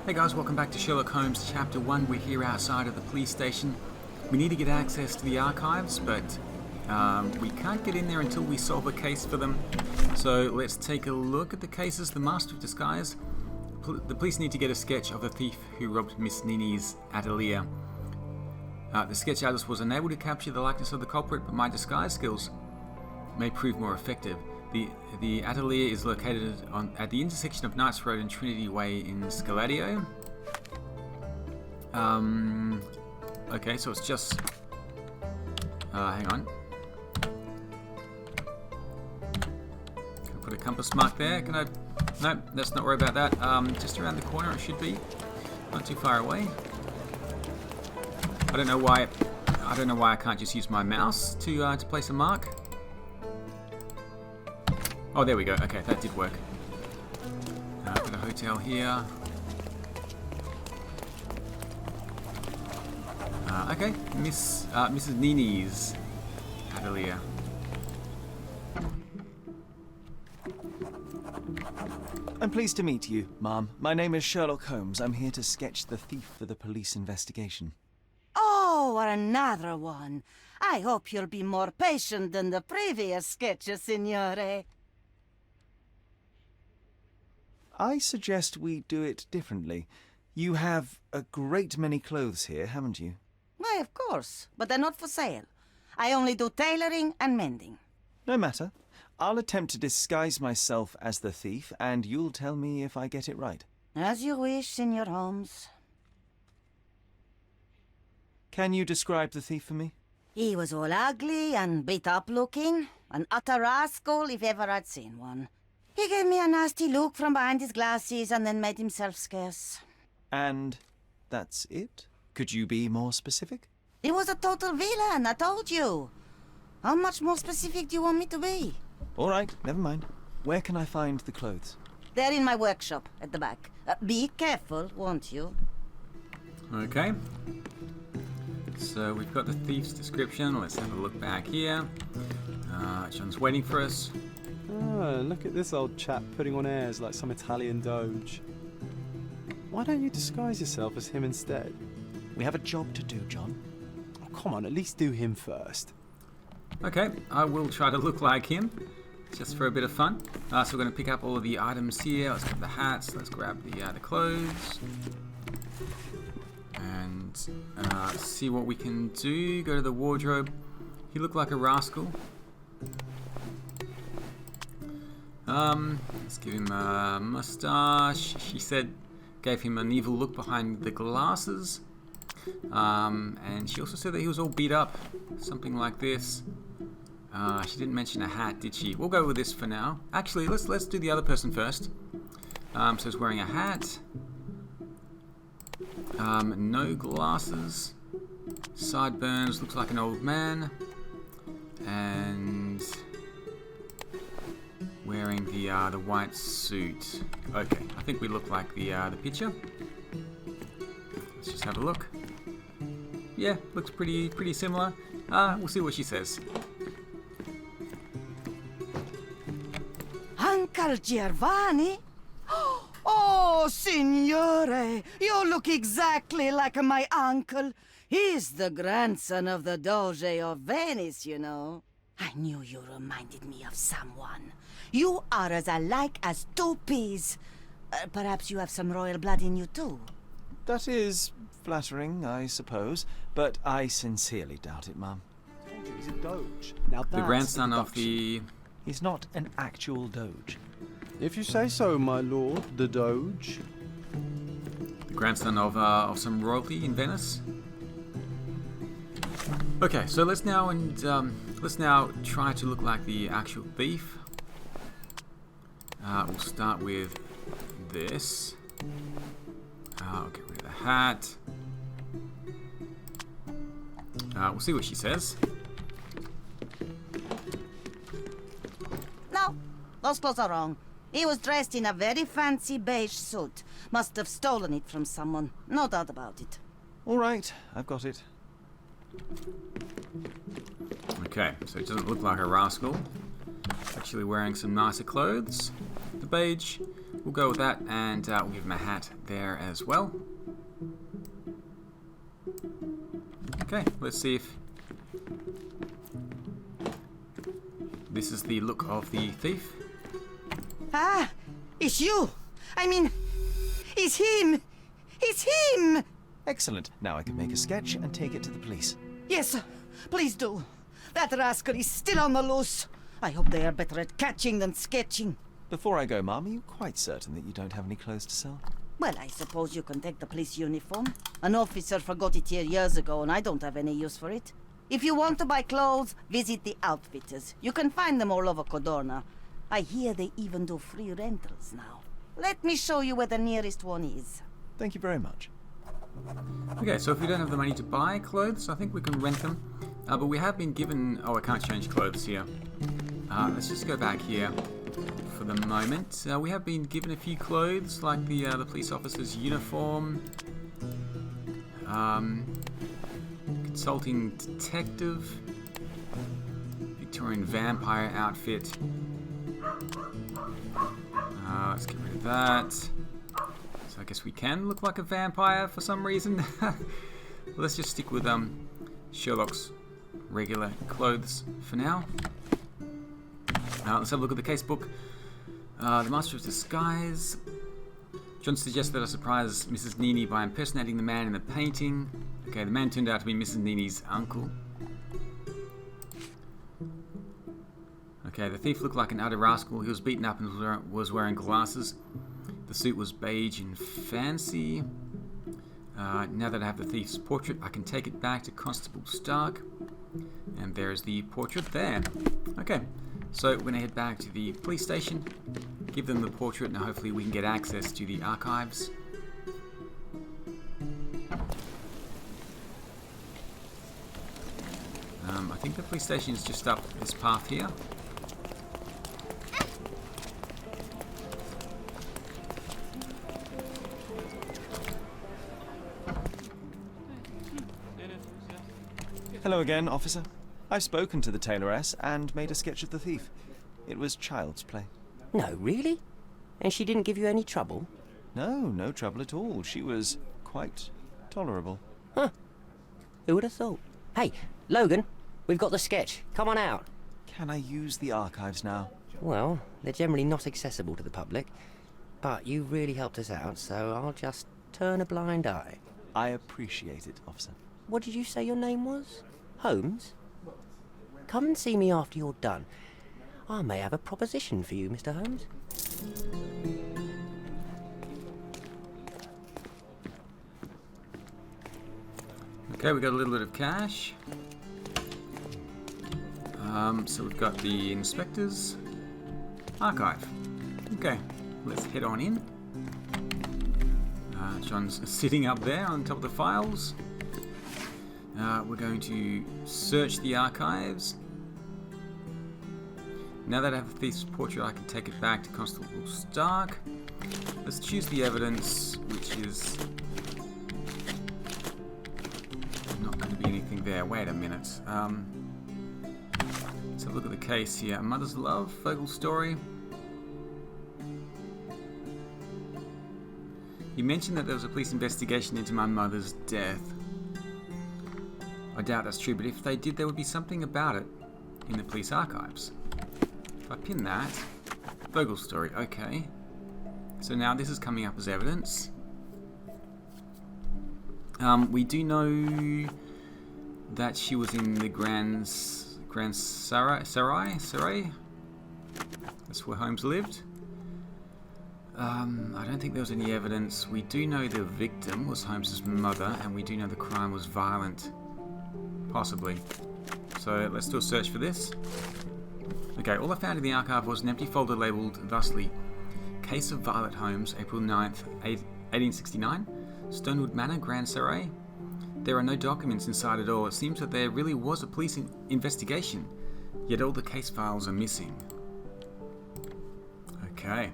Hey guys, welcome back to Sherlock Holmes Chapter 1. We're here outside of the police station. We need to get access to the archives, but we can't get in there until we solve a case for them. So let's take a look at the cases. The Master of Disguise. The police need to get a sketch of the thief who robbed Miss Nini's atelier. The sketch artist was unable to capture the likeness of the culprit, but my disguise skills may prove more effective. The atelier is located at the intersection of Knights Road and Trinity Way in Scaladio. Okay, so it's just... hang on. Can I put a compass mark there? Can I... No, let's not worry about that. Just around the corner it should be. Not too far away. I don't know why I can't just use my mouse to place a mark. Oh, there we go. Okay, that did work. Got a hotel here. Okay, Mrs. Nini's atelier. I'm pleased to meet you, ma'am. My name is Sherlock Holmes. I'm here to sketch the thief for the police investigation. Oh, another one. I hope you'll be more patient than the previous sketches, signore. I suggest we do it differently. You have a great many clothes here, haven't you? Why, of course, but they're not for sale. I only do tailoring and mending. No matter. I'll attempt to disguise myself as the thief, and you'll tell me if I get it right. As you wish, Signor Holmes. Can you describe the thief for me? He was all ugly and beat-up looking. An utter rascal if ever I'd seen one. He gave me a nasty look from behind his glasses and then made himself scarce. And that's it? Could you be more specific? He was a total villain, I told you. How much more specific do you want me to be? All right, never mind. Where can I find the clothes? They're in my workshop at the back. Be careful, won't you? Okay. So we've got the thief's description. Let's have a look back here. John's waiting for us. Oh, look at this old chap putting on airs like some Italian doge. Why don't you disguise yourself as him instead? We have a job to do, John. Oh, come on, at least do him first. Okay, I will try to look like him, just for a bit of fun. So we're going to pick up all of the items here. Let's grab the hats, let's grab the clothes. And see what we can do. Go to the wardrobe. He looked like a rascal. Let's give him a mustache. She said, gave him an evil look behind the glasses. And she also said that he was all beat up, something like this. She didn't mention a hat, did she? We'll go with this for now. Actually, let's do the other person first. So he's wearing a hat. No glasses. Sideburns, looks like an old man. And wearing the white suit. Okay, I think we look like the picture. Let's just have a look. Yeah, looks pretty similar. We'll see what she says. Uncle Giovanni? Oh, signore, you look exactly like my uncle. He's the grandson of the Doge of Venice, you know. I knew you reminded me of someone. You are as alike as two peas. Perhaps you have some royal blood in you too. That is flattering, I suppose, but I sincerely doubt it, ma'am. I told you he's a doge. Now that's The grandson a of the... He's not an actual doge. If you say so, my lord, the doge. grandson of some royalty in Venice. Okay, so let's now try to look like the actual thief. We'll start with this. I'll get rid of the hat. We'll see what she says. No, those clothes are wrong. He was dressed in a very fancy beige suit. Must have stolen it from someone. No doubt about it. All right, I've got it. Okay, so it doesn't look like a rascal. Actually wearing some nicer clothes. The beige. We'll go with that, and we'll give him a hat there as well. Okay, let's see if this is the look of the thief. Ah, it's you. I mean, it's him. It's him. Excellent. Now I can make a sketch and take it to the police. Yes, sir. Please do. That rascal is still on the loose. I hope they are better at catching than sketching. Before I go, Mum, are you quite certain that you don't have any clothes to sell? Well, I suppose you can take the police uniform. An officer forgot it here years ago, and I don't have any use for it. If you want to buy clothes, visit the outfitters. You can find them all over Cordona. I hear they even do free rentals now. Let me show you where the nearest one is. Thank you very much. Okay, so if we don't have the money to buy clothes, I think we can rent them. But we have been given... Oh, I can't change clothes here. Let's just go back here for the moment. We have been given a few clothes, like the police officer's uniform. Consulting detective. Victorian vampire outfit. Let's get rid of that. So I guess we can look like a vampire for some reason. Let's just stick with Sherlock's regular clothes for now. Let's have a look at the casebook. The Master of Disguise. John suggests that I surprise Mrs. Nini by impersonating the man in the painting. Okay, the man turned out to be Mrs. Nini's uncle. Okay, the thief looked like an utter rascal. He was beaten up and was wearing glasses. The suit was beige and fancy. Now that I have the thief's portrait, I can take it back to Constable Stark. And there's the portrait there. Okay, so we're going to head back to the police station, give them the portrait, and hopefully we can get access to the archives. I think the police station is just up this path here. Hello again, officer. I've spoken to the tailoress and made a sketch of the thief. It was child's play. No, really? And she didn't give you any trouble? No trouble at all. She was quite tolerable. Huh. Who would have thought? Hey, Logan, we've got the sketch. Come on out. Can I use the archives now? Well, they're generally not accessible to the public, but you really helped us out, so I'll just turn a blind eye. I appreciate it, officer. What did you say your name was? Holmes? Come and see me after you're done. I may have a proposition for you, Mr. Holmes. Okay, we got a little bit of cash. So we've got the inspector's archive. Okay, let's head on in. John's sitting up there on top of the files. We're going to search the archives. Now that I have the thief's portrait, I can take it back to Constable Stark. Let's choose the evidence, which is not going to be anything there. Wait a minute. Let's have a look at the case here. A Mother's Love, Vogel story. You mentioned that there was a police investigation into my mother's death. I doubt that's true, but if they did, there would be something about it in the police archives. If I pin that, Vogel story, okay. So now this is coming up as evidence. We do know that she was in the Grand Sarai? That's where Holmes lived. I don't think there was any evidence. We do know the victim was Holmes's mother, and we do know the crime was violent. Possibly. So let's do a search for this. Okay, all I found in the archive was an empty folder labelled thusly: Case of Violet Holmes, April 9th, 1869, Stonewood Manor, Grand Sarai. There are no documents inside at all. It seems that there really was a police investigation, yet all the case files are missing. Okay.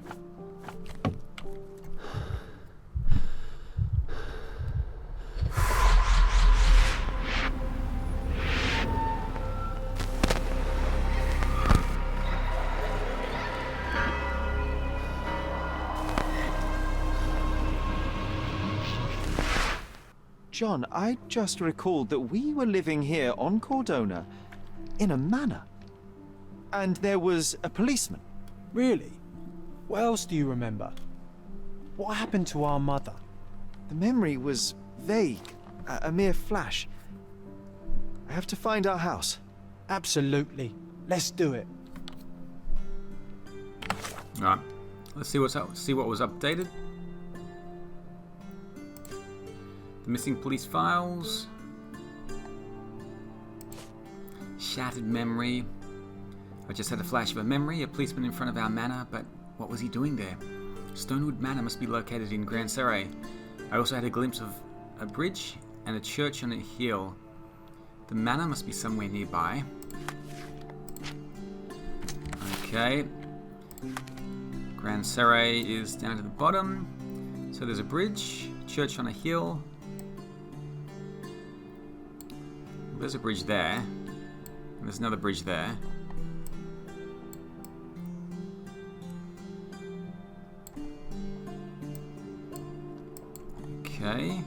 John, I just recalled that we were living here on Cordona in a manor. And there was a policeman. Really? What else do you remember? What happened to our mother? The memory was vague, a mere flash. I have to find our house. Absolutely. Let's do it. Alright, let's see what's up. See what was updated. The missing police files. Shattered memory. I just had a flash of a memory, a policeman in front of our manor, but what was he doing there? Stonewood Manor must be located in Grand Surrey. I also had a glimpse of a bridge and a church on a hill. The manor must be somewhere nearby. Okay. Grand Surrey is down to the bottom. So there's a bridge, church on a hill. There's a bridge there. And there's another bridge there. Okay.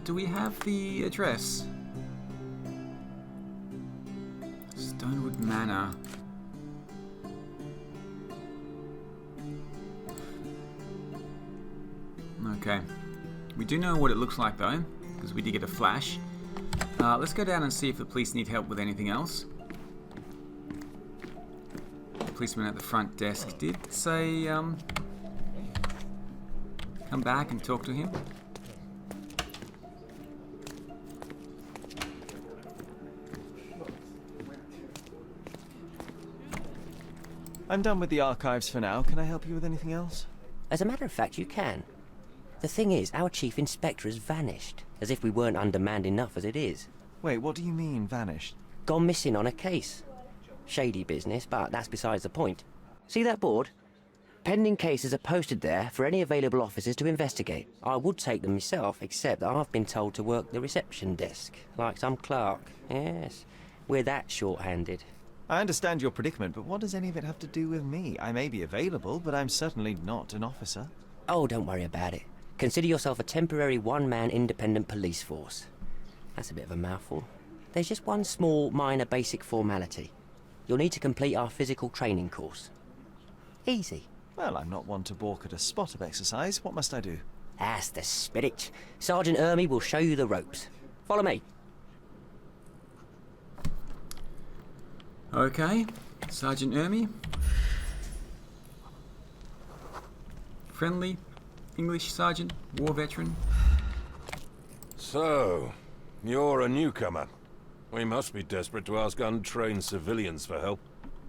Do we have the address? Stonewood Manor. Okay. We do know what it looks like though, because we did get a flash. Let's go down and see if the police need help with anything else. The policeman at the front desk did say, come back and talk to him. I'm done with the archives for now. Can I help you with anything else? As a matter of fact, you can. The thing is, our chief inspector has vanished, as if we weren't undermanned enough as it is. Wait, what do you mean, vanished? Gone missing on a case. Shady business, but that's besides the point. See that board? Pending cases are posted there for any available officers to investigate. I would take them myself, except that I've been told to work the reception desk, like some clerk. Yes, we're that short-handed. I understand your predicament, but what does any of it have to do with me? I may be available, but I'm certainly not an officer. Oh, don't worry about it. Consider yourself a temporary one-man independent police force. That's a bit of a mouthful. There's just one small, minor basic formality. You'll need to complete our physical training course. Easy. Well, I'm not one to balk at a spot of exercise. What must I do? That's the spirit. Sergeant Ermy will show you the ropes. Follow me. Okay, Sergeant Ermy. Friendly, English sergeant, war veteran. So, you're a newcomer. We must be desperate to ask untrained civilians for help.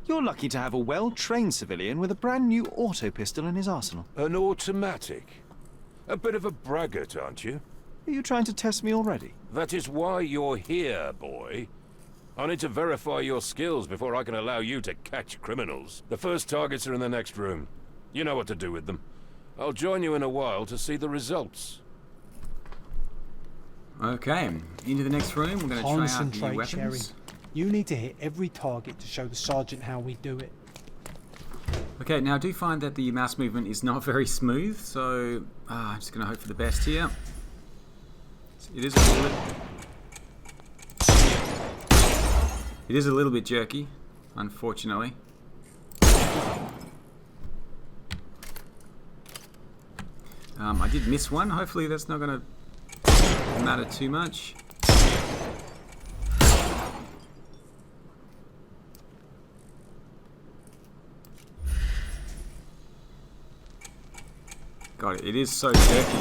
You're lucky to have a well-trained civilian with a brand new auto pistol in his arsenal. An automatic? A bit of a braggart, aren't you? Are you trying to test me already? That is why you're here, boy. I need to verify your skills before I can allow you to catch criminals. The first targets are in the next room. You know what to do with them. I'll join you in a while to see the results. Okay, into the next room. We're going to try out the Concentrate, weapons. Sherry. You need to hit every target to show the sergeant how we do it. Okay, now I do find that the mouse movement is not very smooth, so I'm just going to hope for the best here. It is a little bit jerky, unfortunately. I did miss one. Hopefully that's not going to matter too much. Got it. It is so jerky.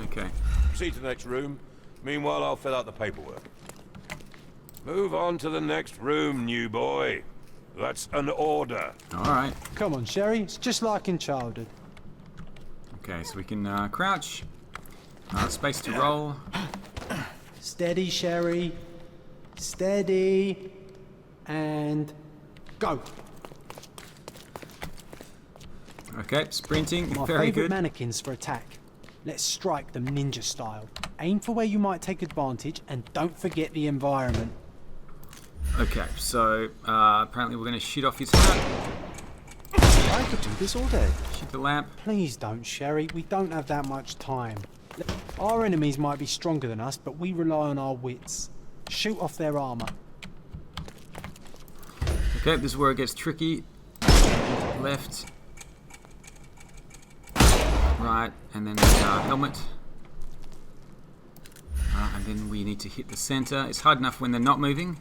Okay. Proceed to the next room. Meanwhile, I'll fill out the paperwork. Move on to the next room, new boy. That's an order. Alright. Come on, Sherry. It's just like in childhood. Okay, so we can crouch. Space to roll. Steady, Sherry. Steady. And go. Okay, sprinting. My Very favourite good. mannequins for attack. Let's strike them ninja style. Aim for where you might take advantage and don't forget the environment. Okay, so apparently we're going to shoot off his hat. I could do this all day. Shoot the lamp. Please don't, Sherry. We don't have that much time. Our enemies might be stronger than us, but we rely on our wits. Shoot off their armour. Okay, this is where it gets tricky. Left. Right, and then helmet. And then we need to hit the center. It's hard enough when they're not moving.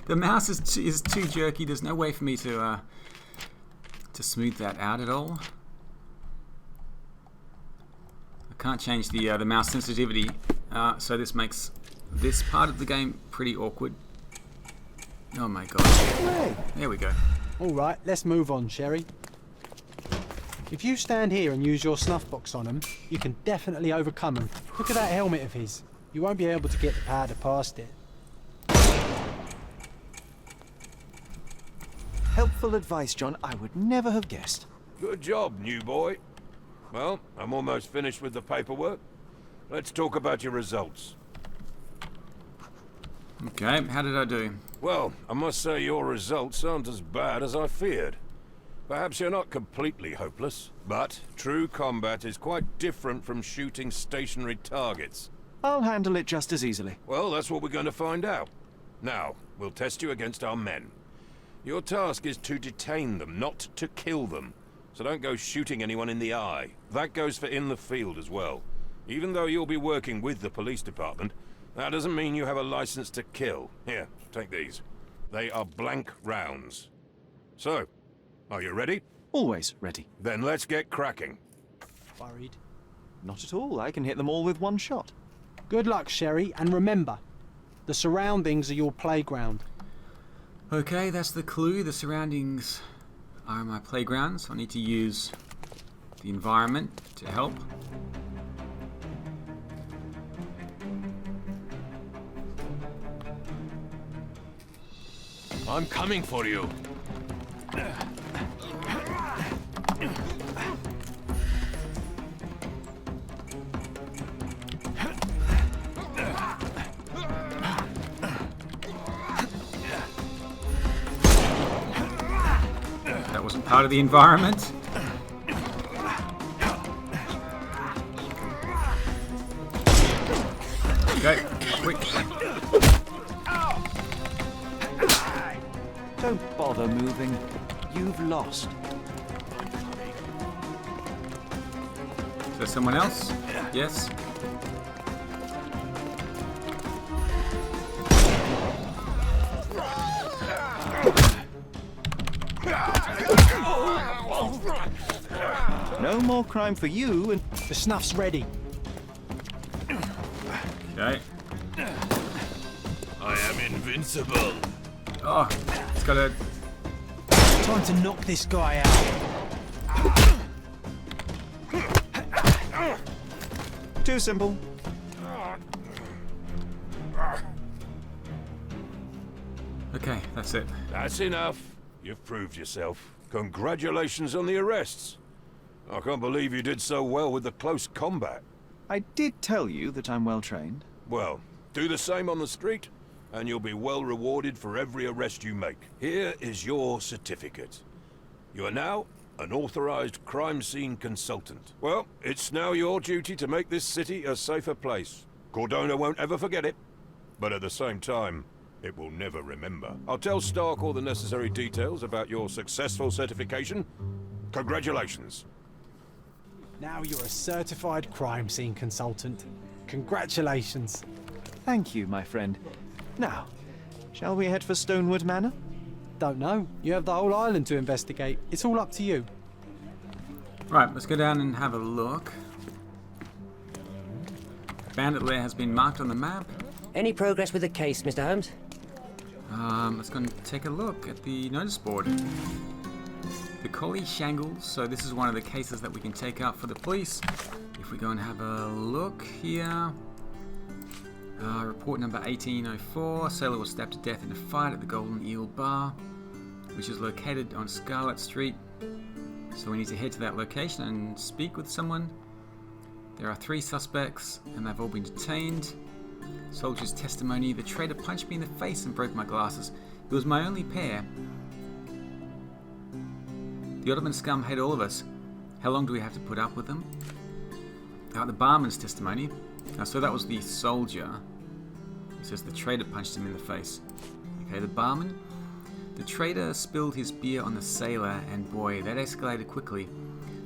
The mouse is too jerky. There's no way for me to smooth that out at all. I can't change the mouse sensitivity, so this makes this part of the game pretty awkward. Oh my god. Hey. There we go. Alright, let's move on, Sherry. If you stand here and use your snuff box on them, you can definitely overcome them. Look at that helmet of his. You won't be able to get the powder past it. Helpful advice, John. I would never have guessed. Good job, new boy. Well, I'm almost finished with the paperwork. Let's talk about your results. Okay, how did I do? Well, I must say your results aren't as bad as I feared. Perhaps you're not completely hopeless, but true combat is quite different from shooting stationary targets. I'll handle it just as easily. Well, that's what we're going to find out. Now, we'll test you against our men. Your task is to detain them, not to kill them. So don't go shooting anyone in the eye. That goes for in the field as well. Even though you'll be working with the police department, that doesn't mean you have a license to kill. Here, take these. They are blank rounds. So, are you ready? Always ready. Then let's get cracking. Worried? Not at all. I can hit them all with one shot. Good luck, Sherry, and remember, the surroundings are your playground. Okay, that's the clue. The surroundings are my playground, so I need to use the environment to help. I'm coming for you. That wasn't part of the environment. Okay, quick. Don't bother moving. You've lost. Is there someone else? Yes. No more crime for you and... The snuff's ready. Okay. I am invincible. Oh, it's got a... Time to knock this guy out. Too simple. Okay, that's it. That's enough. You've proved yourself. Congratulations on the arrests. I can't believe you did so well with the close combat. I did tell you that I'm well trained. Well, do the same on the street, and you'll be well rewarded for every arrest you make. Here is your certificate. You are now an authorized crime scene consultant. Well, it's now your duty to make this city a safer place. Cordona won't ever forget it, but at the same time, it will never remember. I'll tell Stark all the necessary details about your successful certification. Congratulations. Now you're a certified crime scene consultant. Congratulations. Thank you, my friend. Now, shall we head for Stonewood Manor? Don't know. You have the whole island to investigate. It's all up to you. Right, let's go down and have a look. Bandit Layer has been marked on the map. Any progress with the case, Mr. Holmes? Let's go and take a look at the notice board. The Collie Shangles, so this is one of the cases that we can take out for the police. If we go and have a look here. Report number 1804, sailor was stabbed to death in a fight at the Golden Eel Bar, which is located on Scarlet Street. So we need to head to that location and speak with someone. There are 3 suspects and they've all been detained. Soldier's testimony, the traitor punched me in the face and broke my glasses. It was my only pair. The Ottoman scum hate all of us. How long do we have to put up with them? The barman's testimony. So that was the soldier. He says the traitor punched him in the face. Okay, the barman. The traitor spilled his beer on the sailor, and boy, that escalated quickly.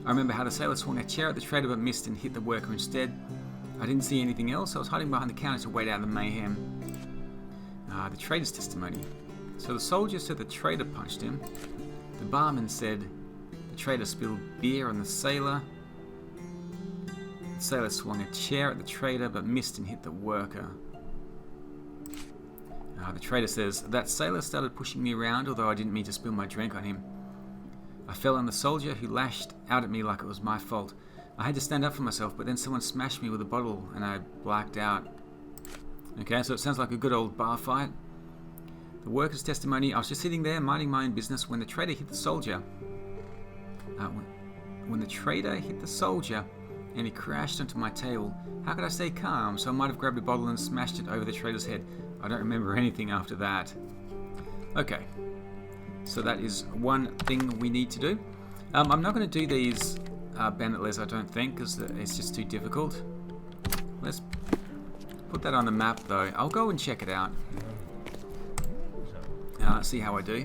I remember how the sailor swung a chair at the traitor but missed and hit the worker instead. I didn't see anything else. I was hiding behind the counter to wait out the mayhem. The traitor's testimony. So the soldier said the traitor punched him. The barman said the traitor spilled beer on the sailor. The sailor swung a chair at the traitor but missed and hit the worker. The traitor says, that sailor started pushing me around, although I didn't mean to spill my drink on him. I fell on the soldier, who lashed out at me like it was my fault. I had to stand up for myself, but then someone smashed me with a bottle and I blacked out. Okay, so it sounds like a good old bar fight. The worker's testimony, I was just sitting there minding my own business when the traitor hit the soldier. When the traitor hit the soldier and he crashed onto my table, how could I stay calm? So I might have grabbed a bottle and smashed it over the traitor's head. I don't remember anything after that. Okay, so that is one thing we need to do. I'm not going to do these Bandit Layers, I don't think, because it's just too difficult. Let's put that on the map, though. I'll go and check it out. See how I do.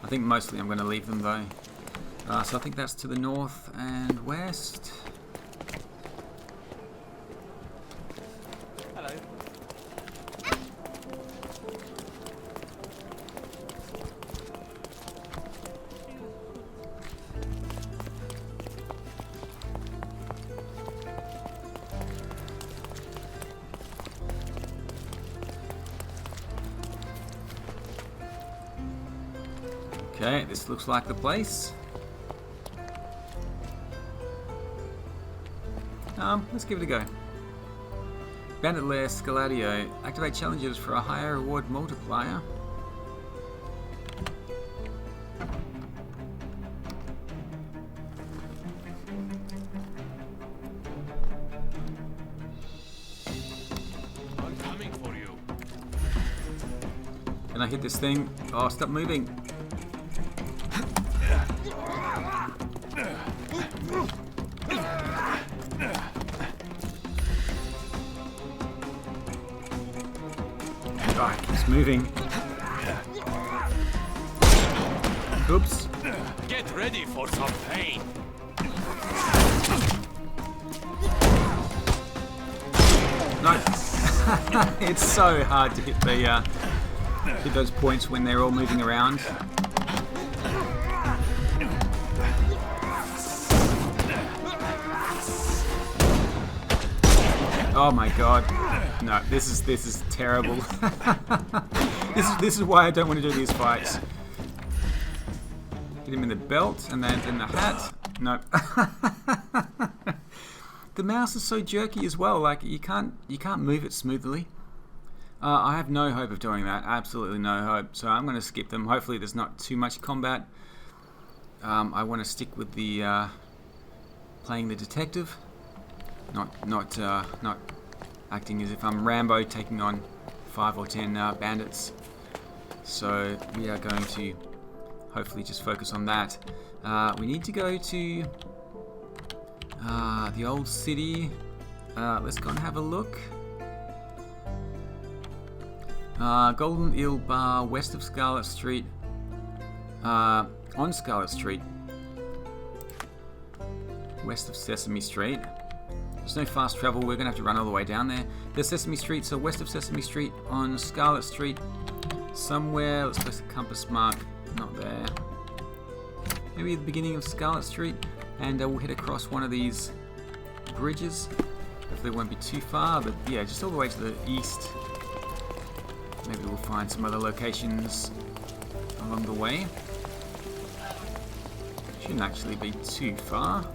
I think mostly I'm going to leave them, though. So I think that's to the north and west. Okay, this looks like the place. Let's give it a go. Bandit Layer Scaladio. Activate challenges for a higher reward multiplier. I'm coming for you. Can I hit this thing? Oh, stop moving. God, it keeps moving. Oops. Get ready for some pain. No. It's so hard to hit the hit those points when they're all moving around. Oh my god. No, this is terrible. This is why I don't want to do these fights. Hit him in the belt and then in the hat. No. The mouse is so jerky as well. Like you can't move it smoothly. I have no hope of doing that. Absolutely no hope. So I'm going to skip them. Hopefully there's not too much combat. I want to stick with the playing the detective, not acting as if I'm Rambo taking on 5 or 10 bandits. So we are going to hopefully just focus on that. We need to go to the old city. Let's go and have a look. Golden Eel Bar, west of Scarlet Street. On Scarlet Street. West of Sesame Street. There's no fast travel, we're going to have to run all the way down there. There's Sesame Street, so west of Sesame Street on Scarlet Street. Somewhere, let's place a compass mark. Not there. Maybe the beginning of Scarlet Street. And we'll head across one of these bridges. Hopefully it won't be too far, but yeah, just all the way to the east. Maybe we'll find some other locations along the way. Shouldn't actually be too far.